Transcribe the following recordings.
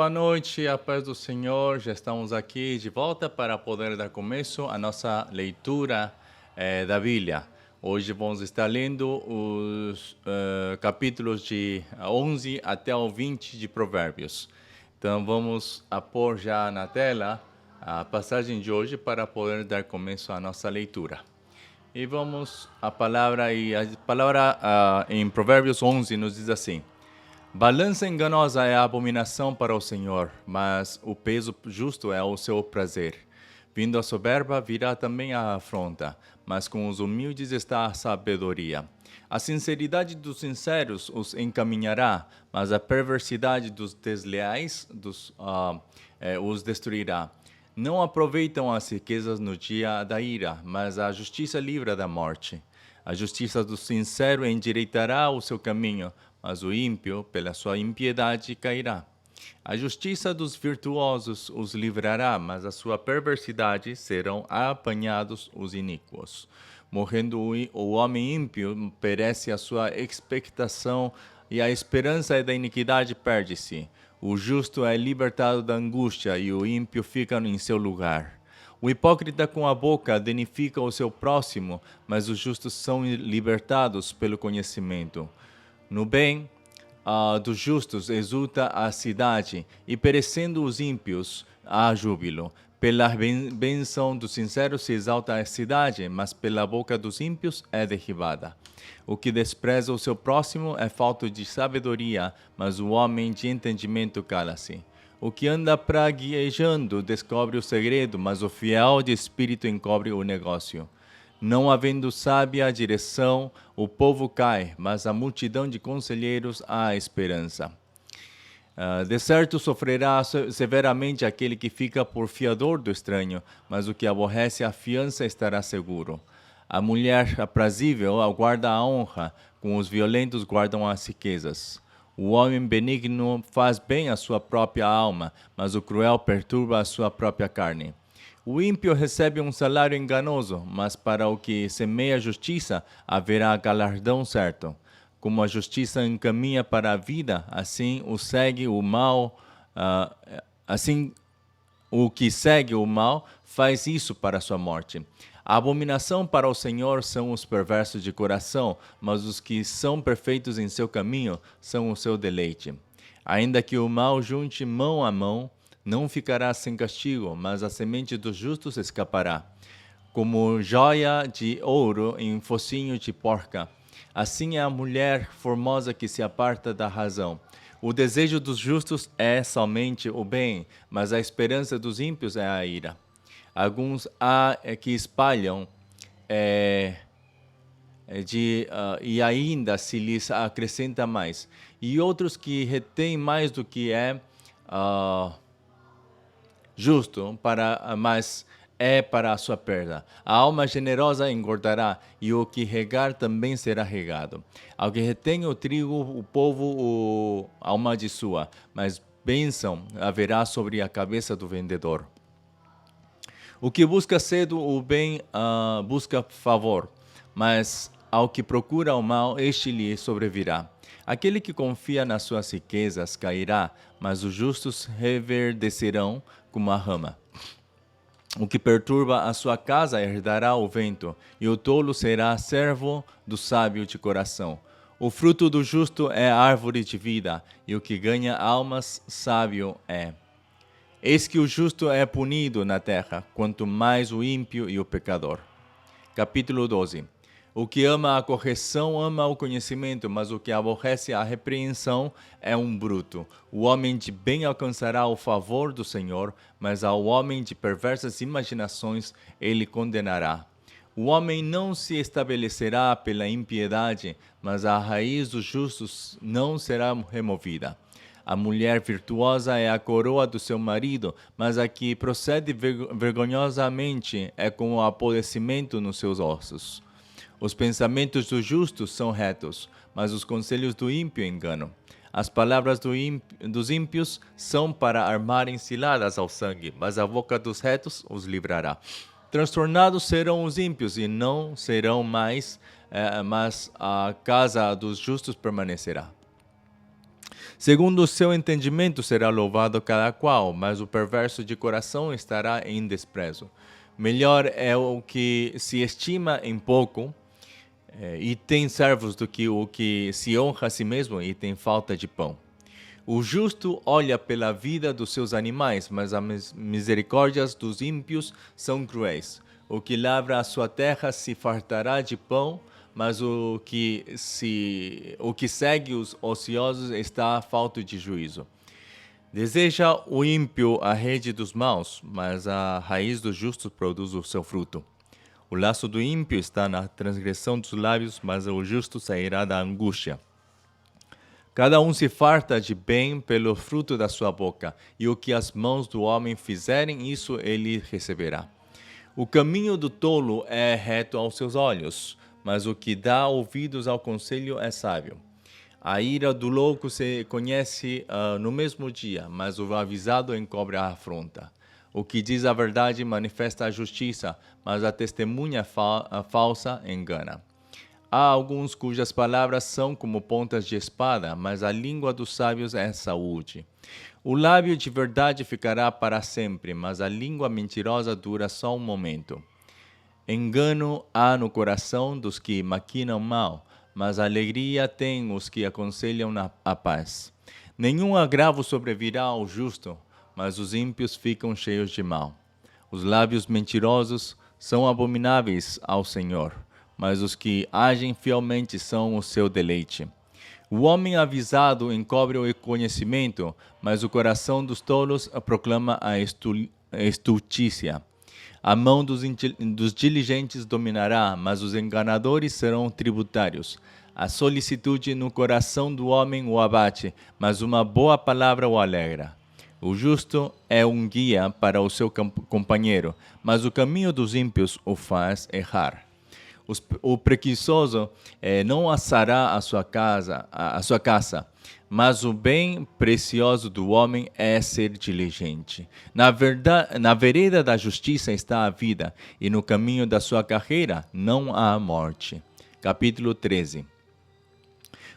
Boa noite, a paz do Senhor. Já estamos aqui de volta para poder dar começo à nossa leitura da Bíblia. Hoje vamos estar lendo os capítulos de 11 até o 20 de Provérbios. Então vamos pôr já na tela a passagem de hoje para poder dar começo à nossa leitura. E vamos a palavra em Provérbios 11 nos diz assim: balança enganosa é a abominação para o Senhor, mas o peso justo é o seu prazer. Vindo a soberba, virá também a afronta, mas com os humildes está a sabedoria. A sinceridade dos sinceros os encaminhará, mas a perversidade dos desleais os destruirá. Não aproveitam as riquezas no dia da ira, mas a justiça livra da morte. A justiça do sincero endireitará o seu caminho, mas o ímpio, pela sua impiedade, cairá. A justiça dos virtuosos os livrará, mas a sua perversidade serão apanhados os iníquos. Morrendo o homem ímpio, perece a sua expectação, e a esperança da iniquidade perde-se. O justo é libertado da angústia, e o ímpio fica em seu lugar. O hipócrita com a boca danifica o seu próximo, mas os justos são libertados pelo conhecimento. No bem dos justos exulta a cidade, e perecendo os ímpios, há júbilo. Pela bênção dos sinceros se exalta a cidade, mas pela boca dos ímpios é derribada. O que despreza o seu próximo é falta de sabedoria, mas o homem de entendimento cala-se. O que anda praguejando descobre o segredo, mas o fiel de espírito encobre o negócio. Não havendo sábia direção, o povo cai, mas a multidão de conselheiros há esperança. De certo sofrerá severamente aquele que fica por fiador do estranho, mas o que aborrece a fiança estará seguro. A mulher aprazível aguarda a honra, com os violentos guardam as riquezas. O homem benigno faz bem à sua própria alma, mas o cruel perturba a sua própria carne. O ímpio recebe um salário enganoso, mas para o que semeia justiça haverá galardão certo. Como a justiça encaminha para a vida, assim o que segue o mal faz isso para a sua morte. A abominação para o Senhor são os perversos de coração, mas os que são perfeitos em seu caminho são o seu deleite. Ainda que o mal junte mão a mão, não ficará sem castigo, mas a semente dos justos escapará. Como joia de ouro em focinho de porca, assim é a mulher formosa que se aparta da razão. O desejo dos justos é somente o bem, mas a esperança dos ímpios é a ira. Alguns há que espalham e ainda se lhes acrescenta mais, e outros que retêm mais do que é justo, mas é para a sua perda. A alma generosa engordará, e o que regar também será regado. Ao que retém o trigo, o povo amaldiçoa, mas bênção haverá sobre a cabeça do vendedor. O que busca cedo o bem busca favor, mas ao que procura o mal, este lhe sobrevirá. Aquele que confia nas suas riquezas cairá, mas os justos reverdecerão como a rama. O que perturba a sua casa herdará o vento, e o tolo será servo do sábio de coração. O fruto do justo é árvore de vida, e o que ganha almas sábio é. Eis que o justo é punido na terra, quanto mais o ímpio e o pecador. Capítulo 12. O que ama a correção ama o conhecimento, mas o que aborrece a repreensão é um bruto. O homem de bem alcançará o favor do Senhor, mas ao homem de perversas imaginações ele condenará. O homem não se estabelecerá pela impiedade, mas a raiz dos justos não será removida. A mulher virtuosa é a coroa do seu marido, mas a que procede vergonhosamente é com o apodrecimento nos seus ossos. Os pensamentos do justo são retos, mas os conselhos do ímpio enganam. As palavras dos ímpios são para armarem ciladas ao sangue, mas a boca dos retos os livrará. Transtornados serão os ímpios e não serão mais, mas a casa dos justos permanecerá. Segundo o seu entendimento será louvado cada qual, mas o perverso de coração estará em desprezo. Melhor é o que se estima em pouco e tem servos do que o que se honra a si mesmo e tem falta de pão. O justo olha pela vida dos seus animais, mas as misericórdias dos ímpios são cruéis. O que lavra a sua terra se fartará de pão, mas o que segue os ociosos está falto de juízo. Deseja o ímpio a rede dos maus, mas a raiz dos justos produz o seu fruto. O laço do ímpio está na transgressão dos lábios, mas o justo sairá da angústia. Cada um se farta de bem pelo fruto da sua boca, e o que as mãos do homem fizerem, isso ele receberá. O caminho do tolo é reto aos seus olhos, mas o que dá ouvidos ao conselho é sábio. A ira do louco se conhece no mesmo dia, mas o avisado encobre a afronta. O que diz a verdade manifesta a justiça, mas a testemunha falsa engana. Há alguns cujas palavras são como pontas de espada, mas a língua dos sábios é saúde. O lábio de verdade ficará para sempre, mas a língua mentirosa dura só um momento. Engano há no coração dos que maquinam mal, mas alegria têm os que aconselham a paz. Nenhum agravo sobrevirá ao justo, mas os ímpios ficam cheios de mal. Os lábios mentirosos são abomináveis ao Senhor, mas os que agem fielmente são o seu deleite. O homem avisado encobre o conhecimento, mas o coração dos tolos proclama a estultícia. A mão dos diligentes dominará, mas os enganadores serão tributários. A solicitude no coração do homem o abate, mas uma boa palavra o alegra. O justo é um guia para o seu companheiro, mas o caminho dos ímpios o faz errar. O preguiçoso não assará a sua caça, mas o bem precioso do homem é ser diligente. Na vereda da justiça está a vida, e no caminho da sua carreira não há morte. Capítulo 13.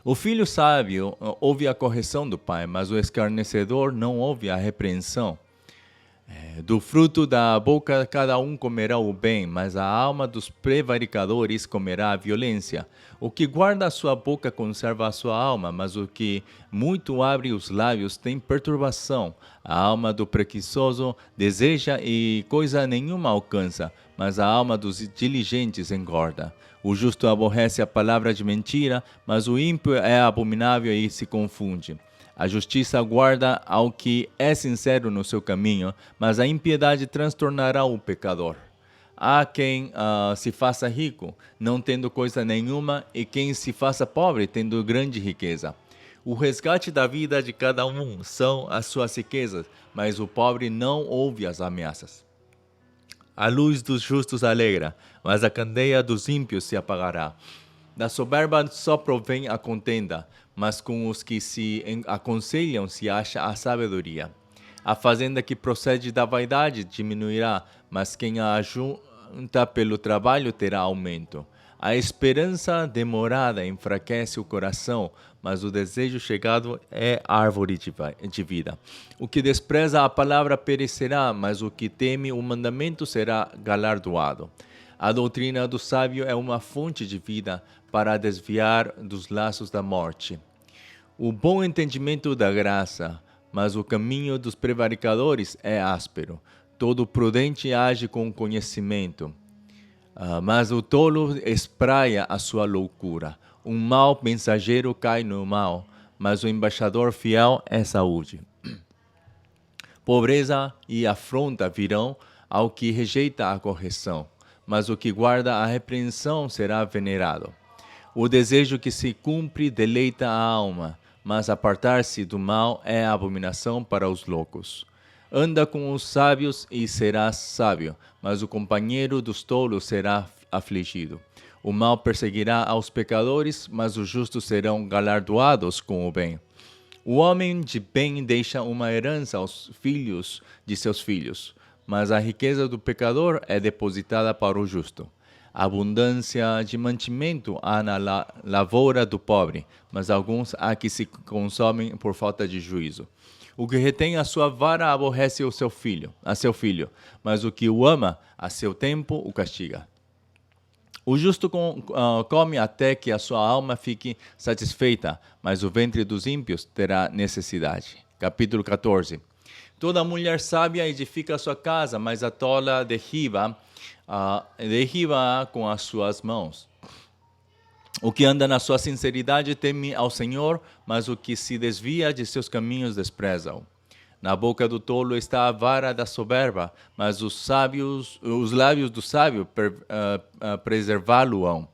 O filho sábio ouve a correção do pai, mas o escarnecedor não ouve a repreensão. Do fruto da boca cada um comerá o bem, mas a alma dos prevaricadores comerá a violência. O que guarda a sua boca conserva a sua alma, mas o que muito abre os lábios tem perturbação. A alma do preguiçoso deseja e coisa nenhuma alcança, mas a alma dos diligentes engorda. O justo aborrece a palavra de mentira, mas o ímpio é abominável e se confunde. A justiça guarda ao que é sincero no seu caminho, mas a impiedade transtornará o pecador. Há quem se faça rico, não tendo coisa nenhuma, e quem se faça pobre, tendo grande riqueza. O resgate da vida de cada um são as suas riquezas, mas o pobre não ouve as ameaças. A luz dos justos alegra, mas a candeia dos ímpios se apagará. Da soberba só provém a contenda, mas com os que se aconselham se acha a sabedoria. A fazenda que procede da vaidade diminuirá, mas quem a ajunta pelo trabalho terá aumento. A esperança demorada enfraquece o coração, mas o desejo chegado é árvore de vida. O que despreza a palavra perecerá, mas o que teme o mandamento será galardoado. A doutrina do sábio é uma fonte de vida para desviar dos laços da morte. O bom entendimento da graça, mas o caminho dos prevaricadores é áspero. Todo prudente age com conhecimento, mas o tolo espraia a sua loucura. Um mau mensageiro cai no mal, mas o embaixador fiel é saúde. Pobreza e afronta virão ao que rejeita a correção, mas o que guarda a repreensão será venerado. O desejo que se cumpre deleita a alma, mas apartar-se do mal é abominação para os loucos. Anda com os sábios e serás sábio, mas o companheiro dos tolos será afligido. O mal perseguirá aos pecadores, mas os justos serão galardoados com o bem. O homem de bem deixa uma herança aos filhos de seus filhos, mas a riqueza do pecador é depositada para o justo. Abundância de mantimento há na lavoura do pobre, mas alguns há que se consomem por falta de juízo. O que retém a sua vara aborrece a seu filho, mas o que o ama, a seu tempo o castiga. O justo come até que a sua alma fique satisfeita, mas o ventre dos ímpios terá necessidade. Capítulo 14. Toda mulher sábia edifica a sua casa, mas a tola derriba com as suas mãos. O que anda na sua sinceridade teme ao Senhor, mas o que se desvia de seus caminhos despreza-o. Na boca do tolo está a vara da soberba, mas os lábios do sábio preservá-lo-ão.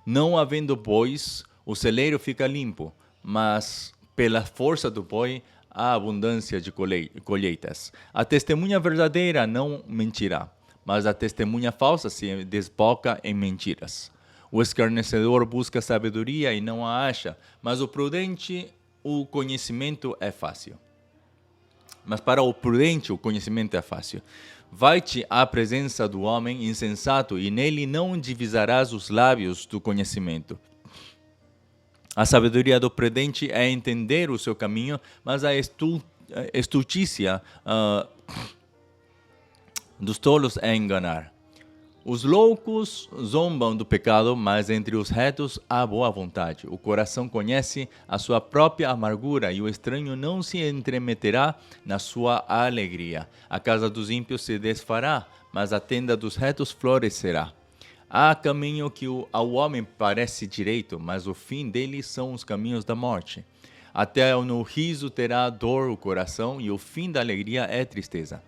Não havendo bois, o celeiro fica limpo, mas pela força do boi há abundância de colheitas. A testemunha verdadeira não mentirá, mas a testemunha falsa se desboca em mentiras. O escarnecedor busca sabedoria e não a acha, mas o prudente o conhecimento é fácil. Mas para o prudente o conhecimento é fácil. Vai-te à presença do homem insensato, e nele não divisarás os lábios do conhecimento. A sabedoria do prudente é entender o seu caminho, mas a estultícia dos tolos é enganar. Os loucos zombam do pecado, mas entre os retos há boa vontade. O coração conhece a sua própria amargura, e o estranho não se entremeterá na sua alegria. A casa dos ímpios se desfará, mas a tenda dos retos florescerá. Há caminho que ao homem parece direito, mas o fim dele são os caminhos da morte. Até no riso terá dor o coração, e o fim da alegria é tristeza.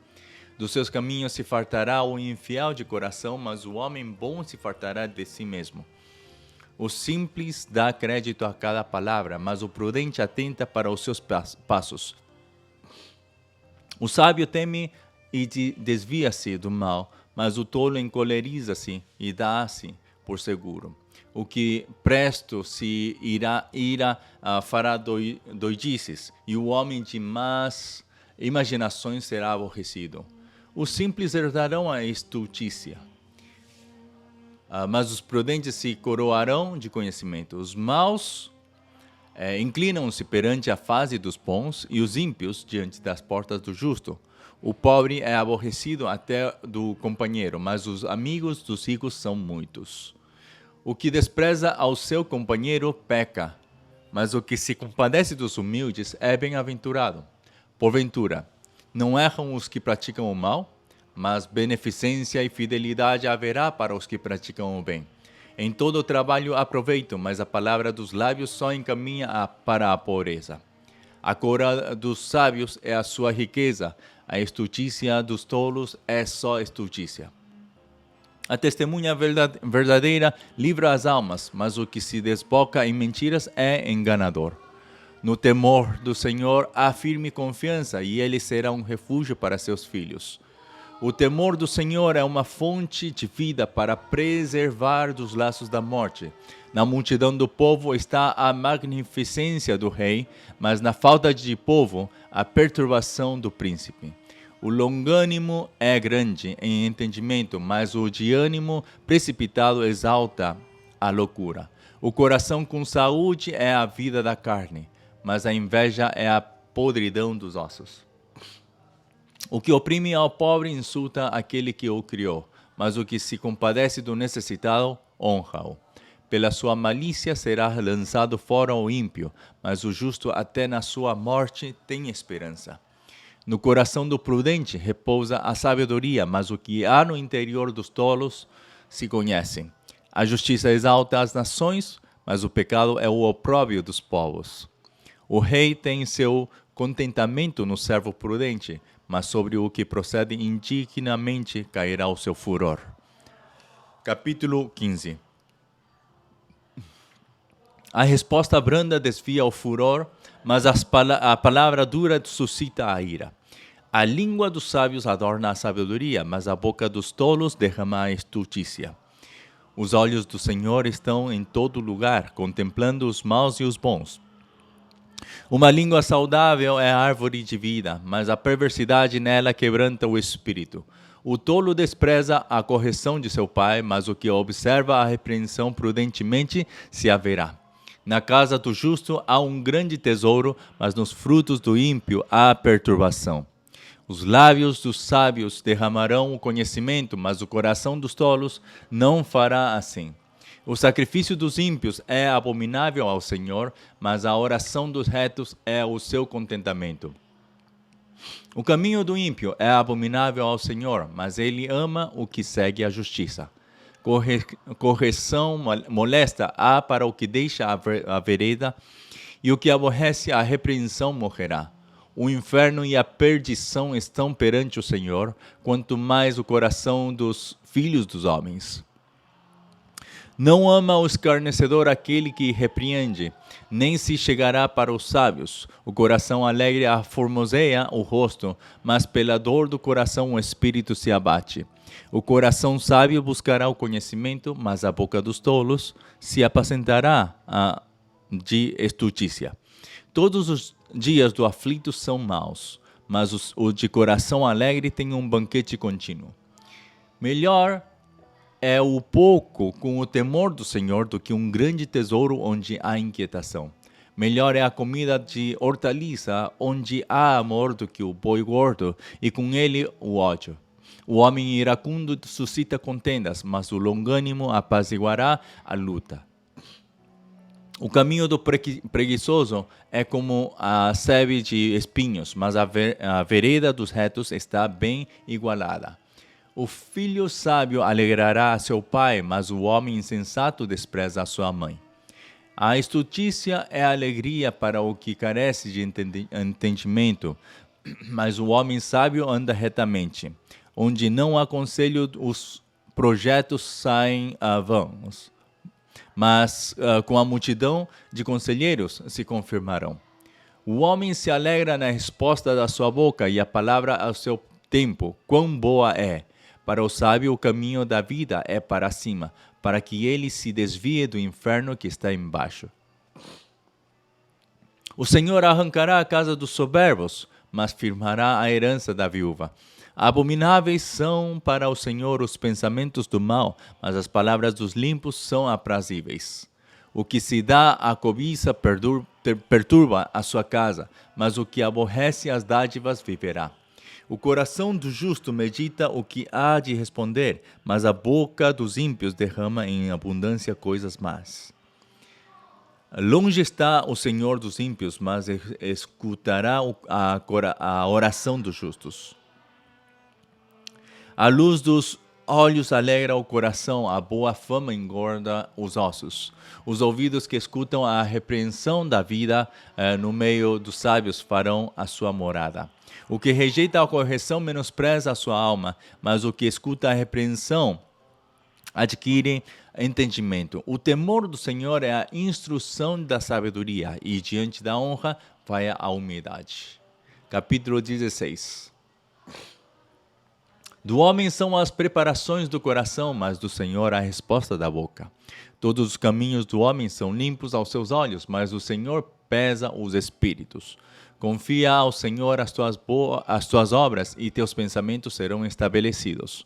Dos seus caminhos se fartará o infiel de coração, mas o homem bom se fartará de si mesmo. O simples dá crédito a cada palavra, mas o prudente atenta para os seus passos. O sábio teme e desvia-se do mal, mas o tolo encoleriza-se e dá-se por seguro. O que presto se ira fará doidices, e o homem de más imaginações será aborrecido. Os simples herdarão a estultícia, mas os prudentes se coroarão de conhecimento. Os maus inclinam-se perante a face dos bons, e os ímpios diante das portas do justo. O pobre é aborrecido até do companheiro, mas os amigos dos ricos são muitos. O que despreza ao seu companheiro peca, mas o que se compadece dos humildes é bem-aventurado. Porventura, não erram os que praticam o mal, mas beneficência e fidelidade haverá para os que praticam o bem. Em todo o trabalho há proveito, mas a palavra dos lábios só encaminha para a pobreza. A coroa dos sábios é a sua riqueza, a estultícia dos tolos é só estultícia. A testemunha verdadeira livra as almas, mas o que se desboca em mentiras é enganador. No temor do Senhor há firme confiança, e ele será um refúgio para seus filhos. O temor do Senhor é uma fonte de vida para preservar dos laços da morte. Na multidão do povo está a magnificência do rei, mas na falta de povo, a perturbação do príncipe. O longânimo é grande em entendimento, mas o de ânimo precipitado exalta a loucura. O coração com saúde é a vida da carne, mas a inveja é a podridão dos ossos. O que oprime ao pobre insulta aquele que o criou, mas o que se compadece do necessitado honra-o. Pela sua malícia será lançado fora o ímpio, mas o justo até na sua morte tem esperança. No coração do prudente repousa a sabedoria, mas o que há no interior dos tolos se conhece. A justiça exalta as nações, mas o pecado é o opróbrio dos povos. O rei tem seu contentamento no servo prudente, mas sobre o que procede indignamente cairá o seu furor. Capítulo 15. A resposta branda desvia o furor, mas a palavra dura suscita a ira. A língua dos sábios adorna a sabedoria, mas a boca dos tolos derrama a estultícia. Os olhos do Senhor estão em todo lugar, contemplando os maus e os bons. Uma língua saudável é a árvore de vida, mas a perversidade nela quebranta o espírito. O tolo despreza a correção de seu pai, mas o que observa a repreensão prudentemente se haverá. Na casa do justo há um grande tesouro, mas nos frutos do ímpio há perturbação. Os lábios dos sábios derramarão o conhecimento, mas o coração dos tolos não fará assim. O sacrifício dos ímpios é abominável ao Senhor, mas a oração dos retos é o seu contentamento. O caminho do ímpio é abominável ao Senhor, mas ele ama o que segue a justiça. Correção molesta há para o que deixa a vereda, e o que aborrece a repreensão morrerá. O inferno e a perdição estão perante o Senhor, quanto mais o coração dos filhos dos homens. Não ama o escarnecedor aquele que repreende, nem se chegará para os sábios. O coração alegre aformoseia o rosto, mas pela dor do coração o espírito se abate. O coração sábio buscará o conhecimento, mas a boca dos tolos se apacentará de estultícia. Todos os dias do aflito são maus, mas o de coração alegre tem um banquete contínuo. Melhor é o pouco com o temor do Senhor do que um grande tesouro onde há inquietação. Melhor é a comida de hortaliça onde há amor do que o boi gordo e com ele o ódio. O homem iracundo suscita contendas, mas o longânimo apaziguará a luta. O caminho do preguiçoso é como a sebe de espinhos, mas a vereda dos retos está bem igualada. O filho sábio alegrará a seu pai, mas o homem insensato despreza a sua mãe. A estultícia é alegria para o que carece de entendimento, mas o homem sábio anda retamente. Onde não há conselho, os projetos saem vãos, mas com a multidão de conselheiros se confirmarão. O homem se alegra na resposta da sua boca e a palavra ao seu tempo, quão boa é. Para o sábio, o caminho da vida é para cima, para que ele se desvie do inferno que está embaixo. O Senhor arrancará a casa dos soberbos, mas firmará a herança da viúva. Abomináveis são para o Senhor os pensamentos do mal, mas as palavras dos limpos são aprazíveis. O que se dá à cobiça perturba a sua casa, mas o que aborrece as dádivas viverá. O coração do justo medita o que há de responder, mas a boca dos ímpios derrama em abundância coisas más. Longe está o Senhor dos ímpios, mas escutará a oração dos justos. A luz dos olhos alegra o coração, a boa fama engorda os ossos. Os ouvidos que escutam a repreensão da vida no meio dos sábios farão a sua morada. O que rejeita a correção menospreza a sua alma, mas o que escuta a repreensão adquire entendimento. O temor do Senhor é a instrução da sabedoria, e diante da honra vai a humildade. Capítulo 16. Do homem são as preparações do coração, mas do Senhor a resposta da boca. Todos os caminhos do homem são limpos aos seus olhos, mas o Senhor pesa os espíritos. Confia ao Senhor as tuas obras e teus pensamentos serão estabelecidos.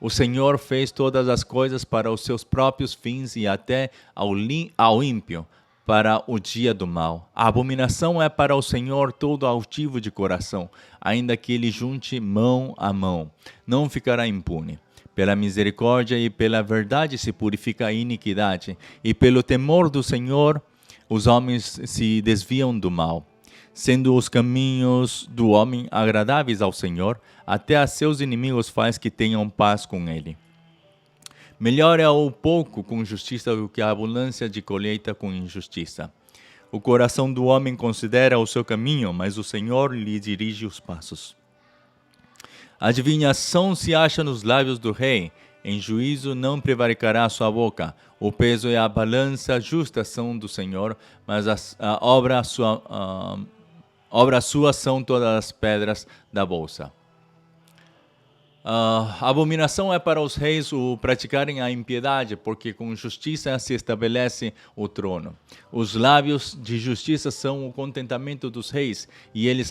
O Senhor fez todas as coisas para os seus próprios fins e até ao ímpio para o dia do mal. A abominação é para o Senhor todo altivo de coração, ainda que ele junte mão a mão, não ficará impune. Pela misericórdia e pela verdade se purifica a iniquidade, e pelo temor do Senhor os homens se desviam do mal. Sendo os caminhos do homem agradáveis ao Senhor, até a seus inimigos faz que tenham paz com ele. Melhor é o pouco com justiça do que a abundância de colheita com injustiça. O coração do homem considera o seu caminho, mas o Senhor lhe dirige os passos. A adivinhação se acha nos lábios do rei, em juízo não prevaricará a sua boca. O peso e a balança justa são do Senhor, mas a obra sua são todas as pedras da bolsa. Abominação é para os reis o praticarem a impiedade, porque com justiça se estabelece o trono. Os lábios de justiça são o contentamento dos reis, e eles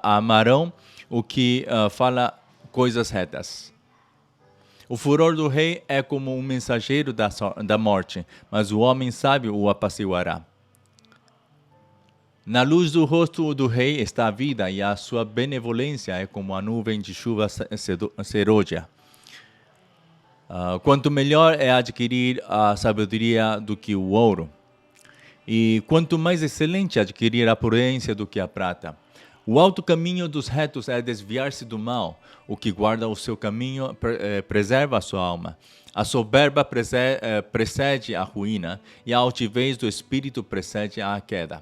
amarão o que fala coisas retas. O furor do rei é como um mensageiro da morte, mas o homem sábio o apaciguará. Na luz do rosto do rei está a vida, e a sua benevolência é como a nuvem de chuva serôdia. Quanto melhor é adquirir a sabedoria do que o ouro, e quanto mais excelente adquirir a prudência do que a prata. O alto caminho dos retos é desviar-se do mal. O que guarda o seu caminho preserva a sua alma. A soberba precede a ruína, e a altivez do espírito precede a queda.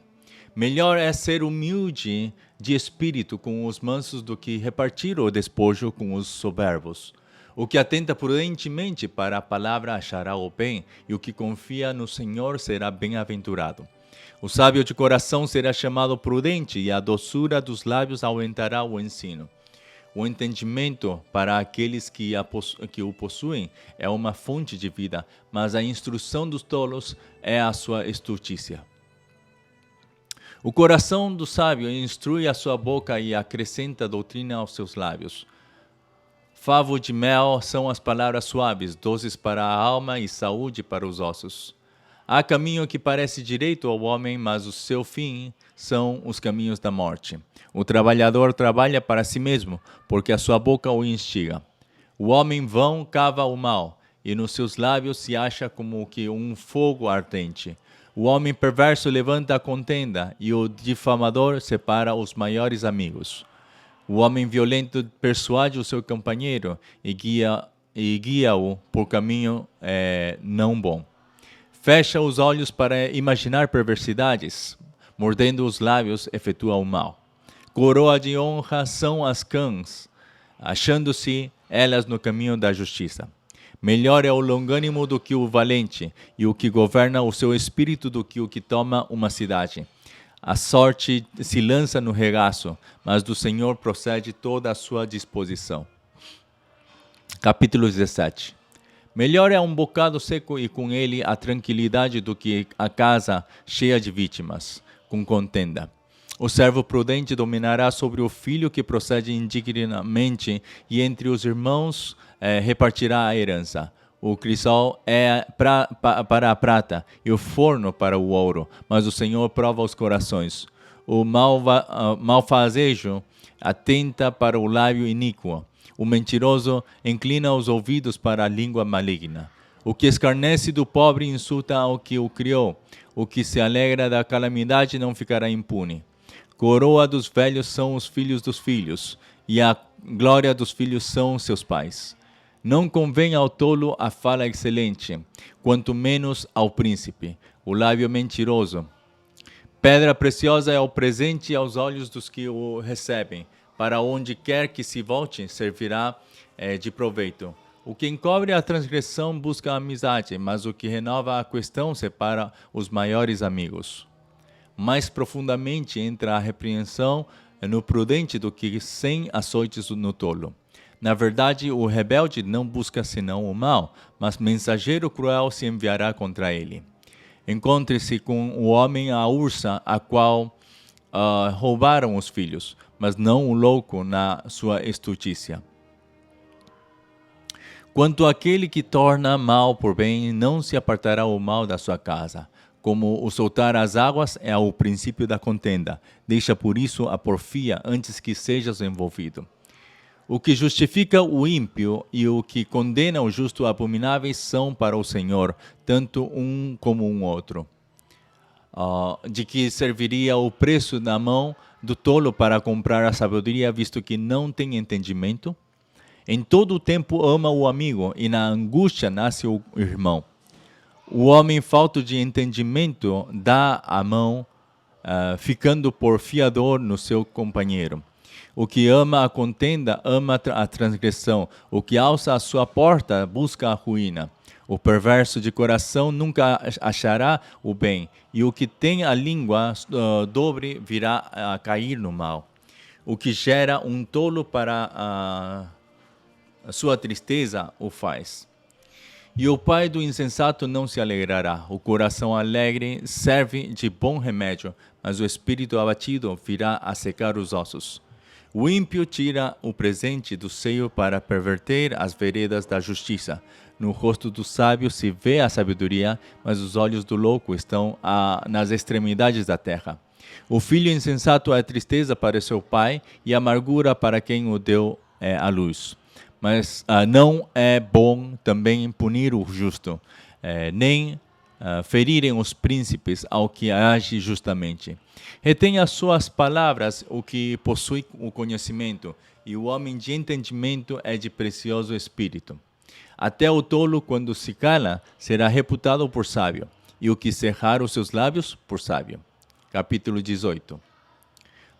Melhor é ser humilde de espírito com os mansos do que repartir o despojo com os soberbos. O que atenta prudentemente para a palavra achará o bem, e o que confia no Senhor será bem-aventurado. O sábio de coração será chamado prudente, e a doçura dos lábios aumentará o ensino. O entendimento para aqueles que o possuem é uma fonte de vida, mas a instrução dos tolos é a sua estultícia. O coração do sábio instrui a sua boca e acrescenta doutrina aos seus lábios. Favo de mel são as palavras suaves, doces para a alma e saúde para os ossos. Há caminho que parece direito ao homem, mas o seu fim são os caminhos da morte. O trabalhador trabalha para si mesmo, porque a sua boca o instiga. O homem vão cava o mal, e nos seus lábios se acha como que um fogo ardente. O homem perverso levanta a contenda, e o difamador separa os maiores amigos. O homem violento persuade o seu companheiro e guia-o por caminho não bom. Fecha os olhos para imaginar perversidades, mordendo os lábios efetua o mal. Coroa de honra são as cãs, achando-se elas no caminho da justiça. Melhor é o longânimo do que o valente, e o que governa o seu espírito do que o que toma uma cidade. A sorte se lança no regaço, mas do Senhor procede toda a sua disposição. Capítulo 17. Melhor é um bocado seco e com ele a tranquilidade do que a casa cheia de vítimas, com contenda. O servo prudente dominará sobre o filho que procede indignamente, e entre os irmãos repartirá a herança. O crisol é para a prata e o forno para o ouro, mas o Senhor prova os corações. O malfazejo atenta para o lábio iníquo. O mentiroso inclina os ouvidos para a língua maligna. O que escarnece do pobre insulta ao que o criou. O que se alegra da calamidade não ficará impune. Coroa dos velhos são os filhos dos filhos, e a glória dos filhos são seus pais. Não convém ao tolo a fala excelente, quanto menos ao príncipe, o lábio mentiroso. Pedra preciosa é o presente aos olhos dos que o recebem. Para onde quer que se volte, servirá de proveito. O que encobre a transgressão busca a amizade, mas o que renova a questão separa os maiores amigos. Mais profundamente entra a repreensão no prudente do que 100 açoites no tolo. Na verdade, o rebelde não busca senão o mal, mas mensageiro cruel se enviará contra ele. Encontre-se com o homem a ursa, a qual roubaram os filhos, mas não o louco na sua estultícia. Quanto àquele que torna mal por bem, não se apartará o mal da sua casa. Como o soltar as águas é o princípio da contenda, deixa por isso a porfia antes que sejas envolvido. O que justifica o ímpio e o que condena o justo abomináveis são para o Senhor, tanto um como um outro. De que serviria o preço na mão do tolo para comprar a sabedoria, visto que não tem entendimento? Em todo o tempo ama o amigo, e na angústia nasce o irmão. O homem falto de entendimento dá a mão, ficando por fiador no seu companheiro. O que ama a contenda ama a transgressão. O que alça a sua porta busca a ruína. O perverso de coração nunca achará o bem, e o que tem a língua dobre virá a cair no mal. O que gera um tolo para sua tristeza o faz. E o pai do insensato não se alegrará. O coração alegre serve de bom remédio, mas o espírito abatido virá a secar os ossos. O ímpio tira o presente do seio para perverter as veredas da justiça. No rosto do sábio se vê a sabedoria, mas os olhos do louco estão nas extremidades da terra. O filho insensato é tristeza para seu pai e amargura para quem o deu à luz. Mas não é bom também punir o justo, nem ferirem os príncipes ao que age justamente. Retém as suas palavras o que possui o conhecimento, e o homem de entendimento é de precioso espírito. Até o tolo, quando se cala, será reputado por sábio, e o que cerrar os seus lábios, por sábio. Capítulo 18.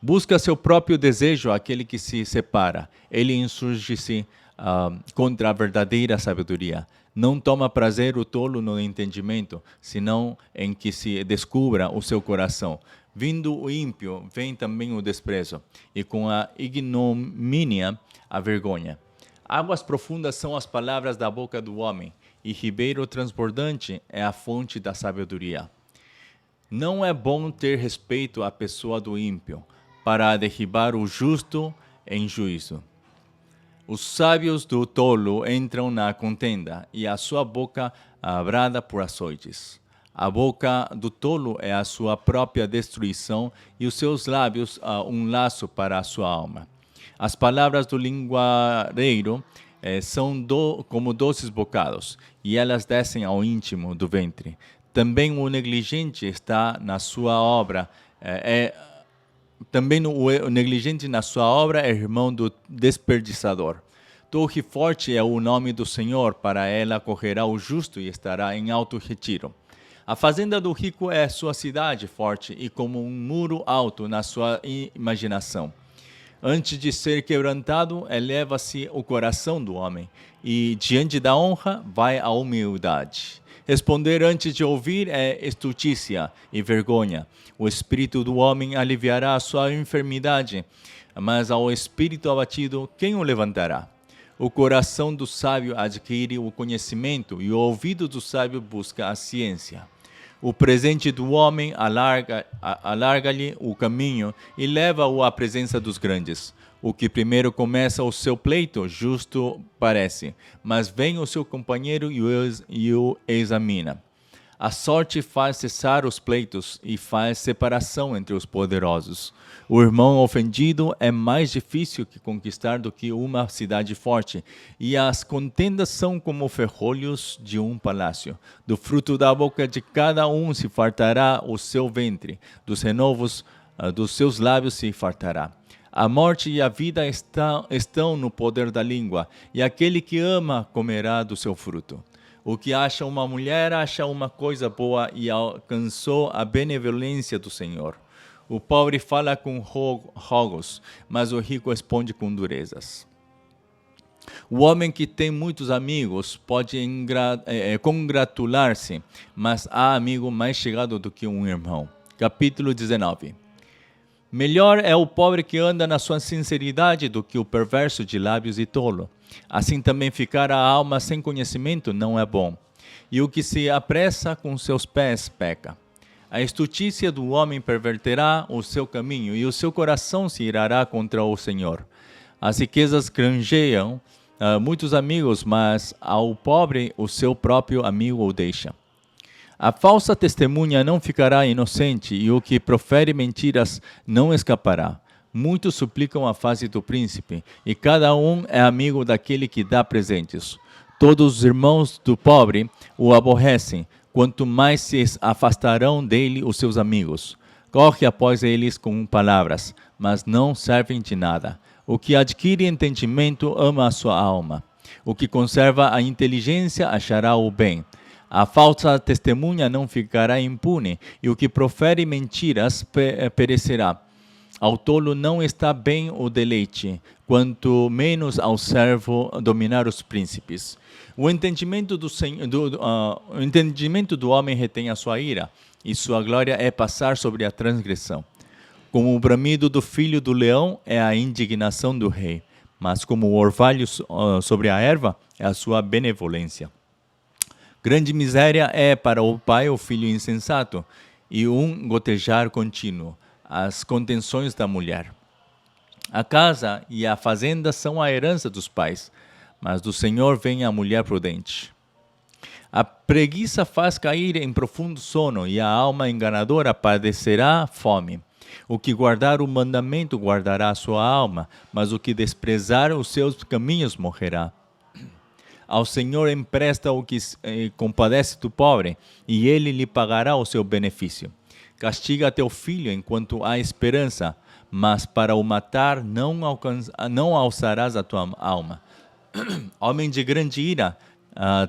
Busca seu próprio desejo aquele que se separa. Ele insurge-se contra a verdadeira sabedoria. Não toma prazer o tolo no entendimento, senão em que se descubra o seu coração. Vindo o ímpio, vem também o desprezo, e com a ignomínia, a vergonha. Águas profundas são as palavras da boca do homem, e ribeiro transbordante é a fonte da sabedoria. Não é bom ter respeito à pessoa do ímpio, para derribar o justo em juízo. Os sábios do tolo entram na contenda, e a sua boca brada por açoites. A boca do tolo é a sua própria destruição, e os seus lábios um laço para a sua alma. As palavras do linguareiro são como doces bocados, e elas descem ao íntimo do ventre. Também o negligente está na sua obra, Também o negligente na sua obra é irmão do desperdiçador. Torre forte é o nome do Senhor, para ela correrá o justo e estará em alto retiro. A fazenda do rico é sua cidade forte e como um muro alto na sua imaginação. Antes de ser quebrantado, eleva-se o coração do homem, e diante da honra vai a humildade. Responder antes de ouvir é estultícia e vergonha. O espírito do homem aliviará a sua enfermidade, mas ao espírito abatido, quem o levantará? O coração do sábio adquire o conhecimento, e o ouvido do sábio busca a ciência. O presente do homem alarga-lhe o caminho e leva-o à presença dos grandes. O que primeiro começa o seu pleito, justo parece, mas vem o seu companheiro e o examina. A sorte faz cessar os pleitos e faz separação entre os poderosos. O irmão ofendido é mais difícil que conquistar do que uma cidade forte, e as contendas são como ferrolhos de um palácio. Do fruto da boca de cada um se fartará o seu ventre, dos renovos dos seus lábios se fartará. A morte e a vida estão no poder da língua, e aquele que ama comerá do seu fruto. O que acha uma mulher acha uma coisa boa e alcançou a benevolência do Senhor. O pobre fala com rogos, mas o rico responde com durezas. O homem que tem muitos amigos pode congratular-se, mas há amigo mais chegado do que um irmão. Capítulo 19. Melhor é o pobre que anda na sua sinceridade do que o perverso de lábios e tolo. Assim também ficar a alma sem conhecimento não é bom. E o que se apressa com seus pés peca. A estultícia do homem perverterá o seu caminho, e o seu coração se irará contra o Senhor. As riquezas granjeiam muitos amigos, mas ao pobre o seu próprio amigo o deixa. A falsa testemunha não ficará inocente, e o que profere mentiras não escapará. Muitos suplicam a face do príncipe, e cada um é amigo daquele que dá presentes. Todos os irmãos do pobre o aborrecem, quanto mais se afastarão dele os seus amigos. Corre após eles com palavras, mas não servem de nada. O que adquire entendimento ama a sua alma. O que conserva a inteligência achará o bem. A falsa testemunha não ficará impune, e o que profere mentiras perecerá. Ao tolo não está bem o deleite, quanto menos ao servo dominar os príncipes. O entendimento do homem retém a sua ira, e sua glória é passar sobre a transgressão. Como o bramido do filho do leão é a indignação do rei, mas como o orvalho sobre a erva é a sua benevolência. Grande miséria é para o pai o filho insensato, e um gotejar contínuo, as contenções da mulher. A casa e a fazenda são a herança dos pais, mas do Senhor vem a mulher prudente. A preguiça faz cair em profundo sono, e a alma enganadora padecerá fome. O que guardar o mandamento guardará a sua alma, mas o que desprezar os seus caminhos morrerá. Ao Senhor empresta o que compadece do pobre, e ele lhe pagará o seu benefício. Castiga teu filho enquanto há esperança, mas para o matar não alçarás a tua alma. Homem de grande ira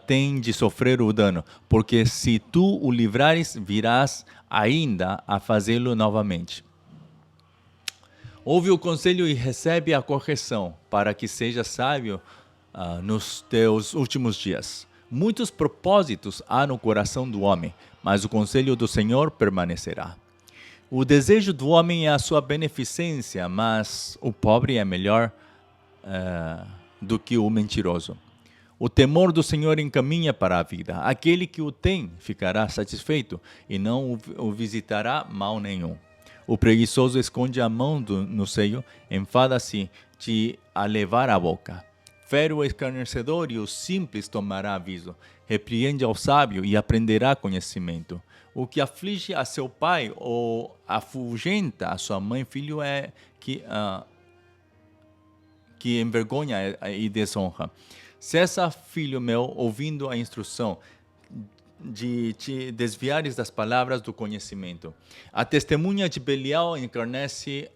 tem de sofrer o dano, porque se tu o livrares, virás ainda a fazê-lo novamente. Ouve o conselho e recebe a correção, para que seja sábio nos teus últimos dias. Muitos propósitos há no coração do homem, mas o conselho do Senhor permanecerá. O desejo do homem é a sua beneficência, mas o pobre é melhor do que o mentiroso. O temor do Senhor encaminha para a vida. Aquele que o tem ficará satisfeito e não o visitará mal nenhum. O preguiçoso esconde a mão no seio, enfada-se de a levar à boca. Fere o escarnecedor e o simples tomará aviso. Repreende ao sábio e aprenderá conhecimento. O que aflige a seu pai ou afugenta a sua mãe, filho, é que envergonha e desonra. Cessa, filho meu, ouvindo a instrução, de te desviares das palavras do conhecimento. A testemunha de Belial escarnece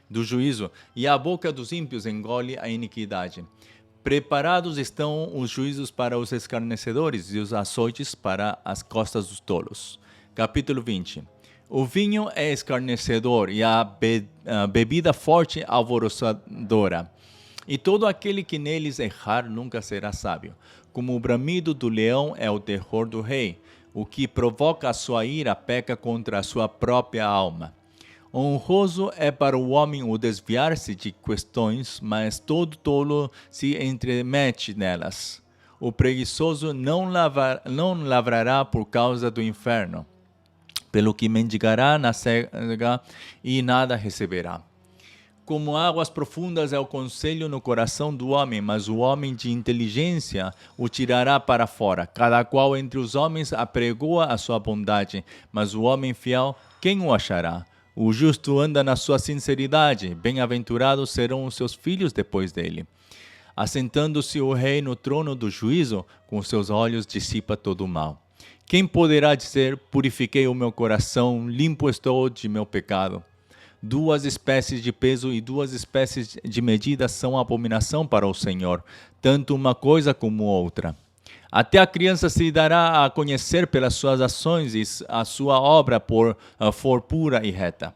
do juízo, e a boca dos ímpios engole a iniquidade. Preparados estão os juízos para os escarnecedores e os açoites para as costas dos tolos. Capítulo 20. O vinho é escarnecedor e a bebida forte alvoroçadora. E todo aquele que neles errar nunca será sábio. Como o bramido do leão é o terror do rei. O que provoca a sua ira peca contra a sua própria alma. Honroso é para o homem o desviar-se de questões, mas todo tolo se entremete nelas. O preguiçoso não lavrará por causa do inferno, pelo que mendigará na cega e nada receberá. Como águas profundas é o conselho no coração do homem, mas o homem de inteligência o tirará para fora. Cada qual entre os homens apregoa a sua bondade, mas o homem fiel, quem o achará? O justo anda na sua sinceridade, bem-aventurados serão os seus filhos depois dele. Assentando-se o rei no trono do juízo, com seus olhos dissipa todo o mal. Quem poderá dizer, purifiquei o meu coração, limpo estou de meu pecado? 2 espécies de peso e 2 espécies de medida são abominação para o Senhor, tanto uma coisa como outra. Até a criança se dará a conhecer pelas suas ações e a sua obra for pura e reta.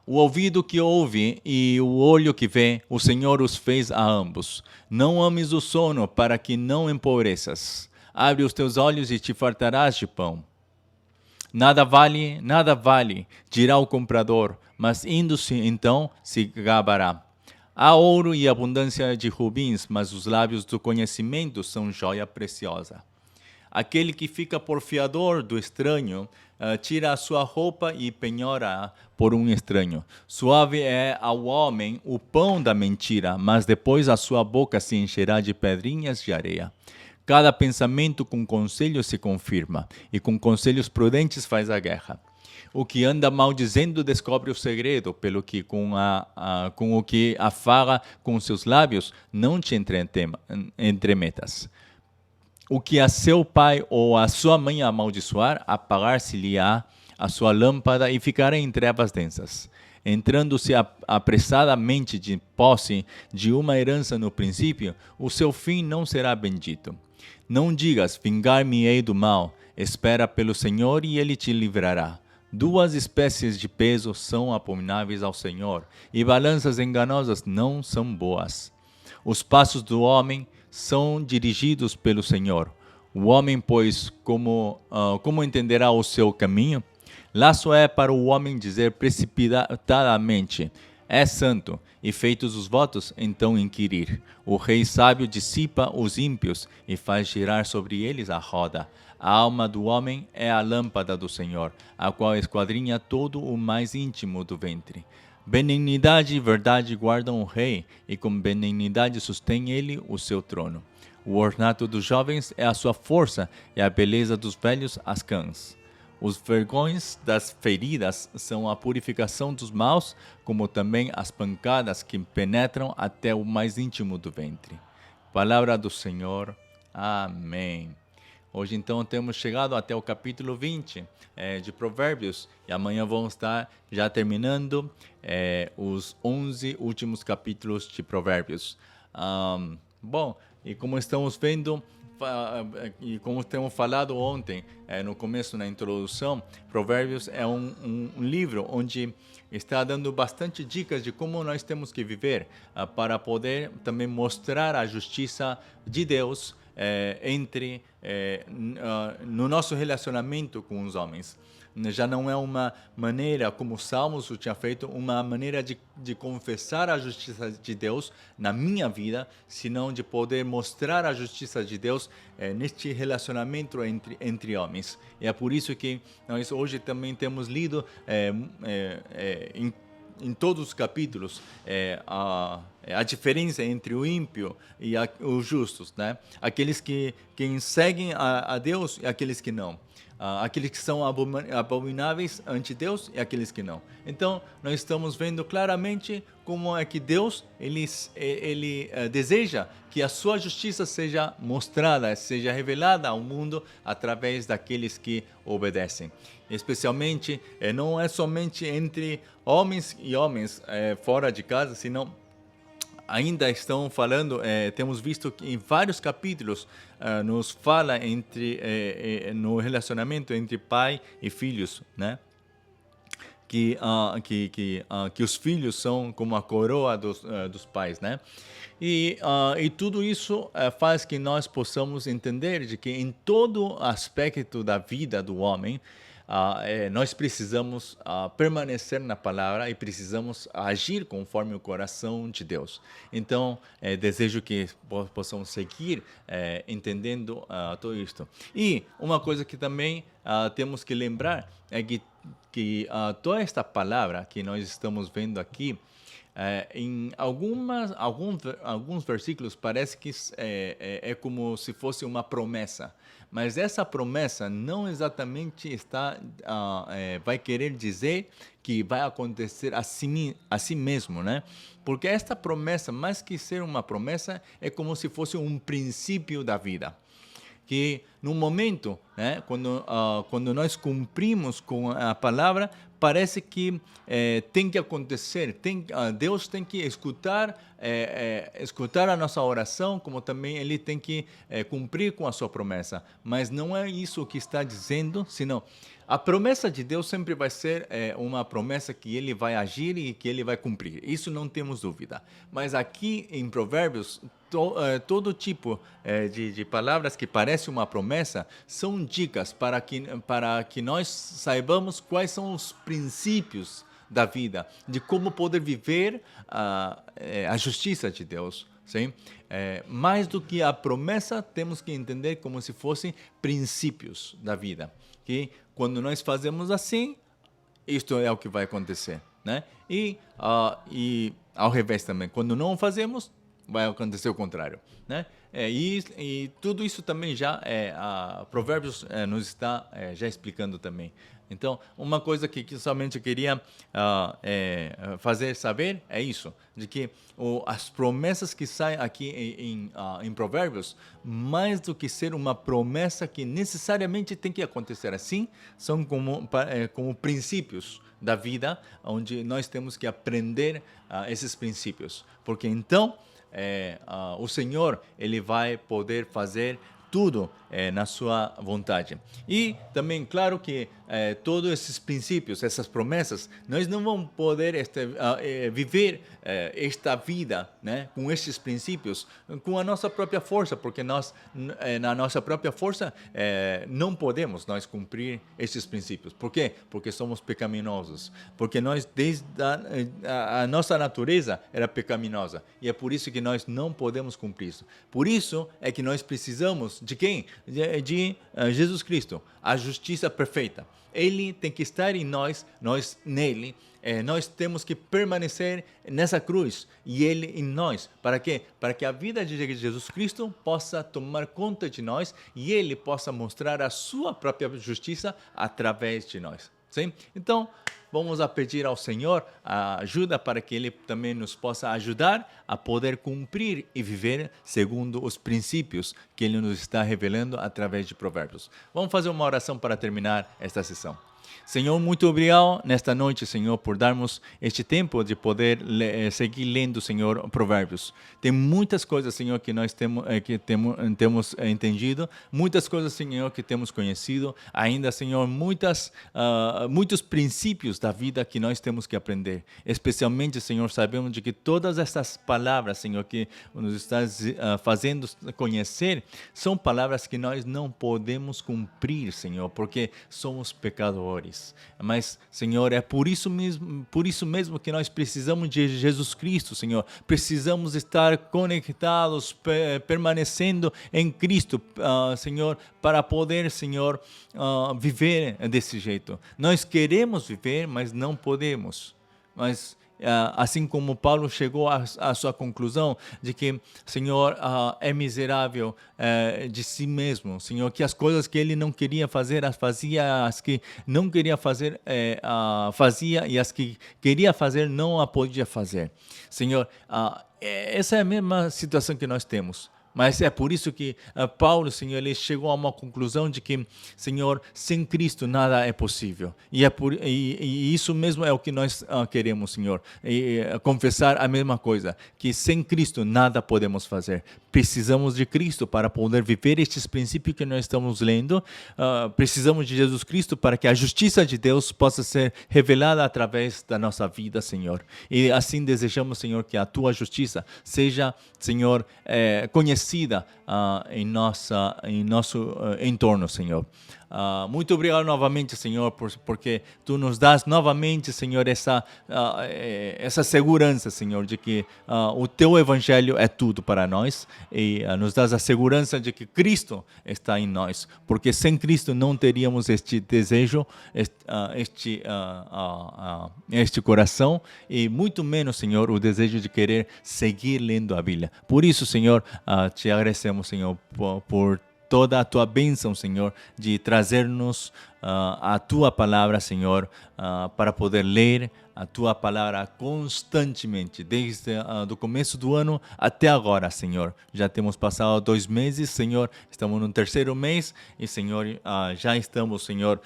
O ouvido que ouve e o olho que vê, o Senhor os fez a ambos. Não ames o sono para que não empobreças. Abre os teus olhos e te fartarás de pão. Nada vale, dirá o comprador, mas indo-se então se gabará. Há ouro e abundância de rubins, mas os lábios do conhecimento são joia preciosa. Aquele que fica por fiador do estranho, tira a sua roupa e penhora por um estranho. Suave é ao homem o pão da mentira, mas depois a sua boca se encherá de pedrinhas de areia. Cada pensamento com conselho se confirma, e com conselhos prudentes faz a guerra. O que anda maldizendo descobre o segredo, pelo que com o que afaga com seus lábios, não te entremetas. O que a seu pai ou a sua mãe amaldiçoar, apagar-se-lhe-á a sua lâmpada e ficará em trevas densas. Entrando-se apressadamente de posse de uma herança no princípio, o seu fim não será bendito. Não digas, vingar-me-ei do mal, espera pelo Senhor e ele te livrará. 2 espécies de peso são abomináveis ao Senhor, e balanças enganosas não são boas. Os passos do homem são dirigidos pelo Senhor. O homem, pois, como entenderá o seu caminho? Laço é para o homem dizer precipitadamente: é santo, e feitos os votos, então inquirir. O rei sábio dissipa os ímpios e faz girar sobre eles a roda. A alma do homem é a lâmpada do Senhor, a qual esquadrinha todo o mais íntimo do ventre. Benignidade e verdade guardam o rei, e com benignidade sustém ele o seu trono. O ornato dos jovens é a sua força, e a beleza dos velhos as cãs. Os vergões das feridas são a purificação dos maus, como também as pancadas que penetram até o mais íntimo do ventre. Palavra do Senhor. Amém. Hoje, então, temos chegado até o capítulo 20 de Provérbios, e amanhã vamos estar já terminando os 11 últimos capítulos de Provérbios. Bom, e como estamos vendo, e como temos falado ontem, no começo, na introdução, Provérbios é um livro onde está dando bastante dicas de como nós temos que viver para poder também mostrar a justiça de Deus no nosso relacionamento com os homens. Já não é uma maneira, como os Salmos tinha feito, uma maneira de confessar a justiça de Deus na minha vida, senão de poder mostrar a justiça de Deus neste relacionamento entre homens. E é por isso que nós hoje também temos lido em todos os capítulos a diferença entre o ímpio e os justos, né? Aqueles que seguem a Deus e aqueles que não. Aqueles que são abomináveis ante Deus e aqueles que não. Então, nós estamos vendo claramente como é que Deus ele deseja que a sua justiça seja mostrada, seja revelada ao mundo através daqueles que obedecem. Especialmente, não é somente entre homens e homens fora de casa, senão ainda estão falando, temos visto que em vários capítulos nos fala no relacionamento entre pai e filhos, né? Que os filhos são como a coroa dos pais, né? E tudo isso faz que nós possamos entender de que em todo aspecto da vida do homem, nós precisamos permanecer na palavra e precisamos agir conforme o coração de Deus. Então, desejo que possamos seguir entendendo tudo isto. E uma coisa que também temos que lembrar é que toda esta palavra que nós estamos vendo aqui, em alguns versículos parece que é como se fosse uma promessa, mas essa promessa não exatamente vai querer dizer que vai acontecer assim mesmo, né? Porque esta promessa, mais que ser uma promessa, é como se fosse um princípio da vida. Que no momento, né, quando nós cumprimos com a palavra, parece que tem que acontecer, Deus tem que escutar a nossa oração, como também Ele tem que cumprir com a sua promessa. Mas não é isso que está dizendo, senão a promessa de Deus sempre vai ser uma promessa que Ele vai agir e que Ele vai cumprir. Isso não temos dúvida. Mas aqui em Provérbios, todo tipo de palavras que parecem uma promessa são dicas para que nós saibamos quais são os princípios da vida, de como poder viver a justiça de Deus. Sim? Mais do que a promessa, temos que entender como se fossem princípios da vida. Que quando nós fazemos assim, isto é o que vai acontecer. Né? E ao revés também, quando não fazemos, vai acontecer o contrário, né? E tudo isso também já Provérbios nos está já explicando também. Então, uma coisa que somente eu queria fazer saber é isso, de que as promessas que saem aqui em Provérbios, mais do que ser uma promessa que necessariamente tem que acontecer assim, são como princípios da vida, onde nós temos que aprender esses princípios, porque então o Senhor, Ele vai poder fazer tudo na sua vontade. E também, claro que todos esses princípios, essas promessas, nós não vamos poder viver esta vida, né, com estes princípios, com a nossa própria força, porque nós, na nossa própria força, não podemos nós cumprir estes princípios. Por quê? Porque somos pecaminosos. Porque nós, desde a nossa natureza era pecaminosa. E é por isso que nós não podemos cumprir isso. Por isso é que nós precisamos de quem? De Jesus Cristo, a justiça perfeita. Ele tem que estar em nós nele. Nós temos que permanecer nessa cruz e Ele em nós. Para quê? Para que a vida de Jesus Cristo possa tomar conta de nós e Ele possa mostrar a sua própria justiça através de nós. Sim? Então, vamos a pedir ao Senhor a ajuda para que Ele também nos possa ajudar a poder cumprir e viver segundo os princípios que Ele nos está revelando através de Provérbios. Vamos fazer uma oração para terminar esta sessão. Senhor, muito obrigado nesta noite, Senhor, por darmos este tempo de poder seguir lendo, Senhor, Provérbios. Tem muitas coisas, Senhor, que nós temos entendido, muitas coisas, Senhor, que temos conhecido, ainda, Senhor, muitos princípios da vida que nós temos que aprender. Especialmente, Senhor, sabemos de que todas essas palavras, Senhor, que nos estás fazendo conhecer, são palavras que nós não podemos cumprir, Senhor, porque somos pecadores. Mas, Senhor, é por isso mesmo que nós precisamos de Jesus Cristo, Senhor. Precisamos estar conectados, permanecendo em Cristo, Senhor, para poder, Senhor, viver desse jeito. Nós queremos viver, mas não podemos. Mas assim como Paulo chegou à sua conclusão de que, Senhor, é miserável de si mesmo, Senhor, que as coisas que ele não queria fazer, as fazia, as que não queria fazer, fazia, e as que queria fazer, não a podia fazer. Senhor, essa é a mesma situação que nós temos. Mas é por isso que Paulo, Senhor, ele chegou a uma conclusão de que, Senhor, sem Cristo nada é possível. E isso mesmo é o que nós queremos, Senhor. Confessar a mesma coisa, que sem Cristo nada podemos fazer. Precisamos de Cristo para poder viver estes princípios que nós estamos lendo. Precisamos de Jesus Cristo para que a justiça de Deus possa ser revelada através da nossa vida, Senhor. E assim desejamos, Senhor, que a Tua justiça seja, Senhor, conhecida em nosso entorno, Senhor. Muito obrigado novamente, Senhor, porque Tu nos dás novamente, Senhor, essa segurança, Senhor, de que o Teu Evangelho é tudo para nós e nos dás a segurança de que Cristo está em nós, porque sem Cristo não teríamos este desejo, este coração e muito menos, Senhor, o desejo de querer seguir lendo a Bíblia. Por isso, Senhor, te agradecemos, Senhor, por toda a Tua bênção, Senhor, de trazer-nos a Tua palavra, Senhor, para poder ler a Tua palavra constantemente, desde o começo do ano até agora, Senhor. Já temos passado 2 meses, Senhor, estamos no 3º mês e, Senhor, já estamos, Senhor,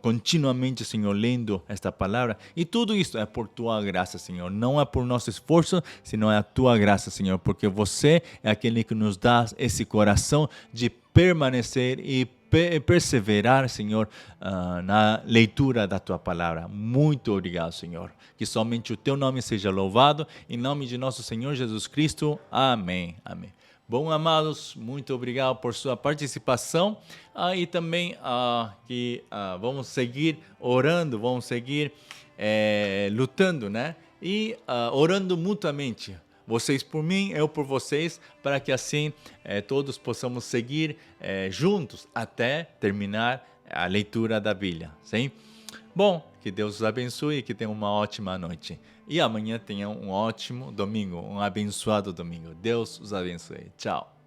continuamente, Senhor, lendo esta palavra. E tudo isso é por Tua graça, Senhor. Não é por nosso esforço, senão é a Tua graça, Senhor, porque Você é aquele que nos dá esse coração de permanecer e perseverar, Senhor, na leitura da Tua palavra. Muito obrigado, Senhor. Que somente o Teu nome seja louvado. Em nome de nosso Senhor Jesus Cristo. Amém. Amém. Bom, amados, muito obrigado por sua participação. E também que vamos seguir orando, vamos seguir lutando, né? E orando mutuamente. Vocês por mim, eu por vocês, para que assim todos possamos seguir juntos até terminar a leitura da Bíblia. Sim? Bom, que Deus os abençoe e que tenham uma ótima noite. E amanhã tenham um ótimo domingo, um abençoado domingo. Deus os abençoe. Tchau.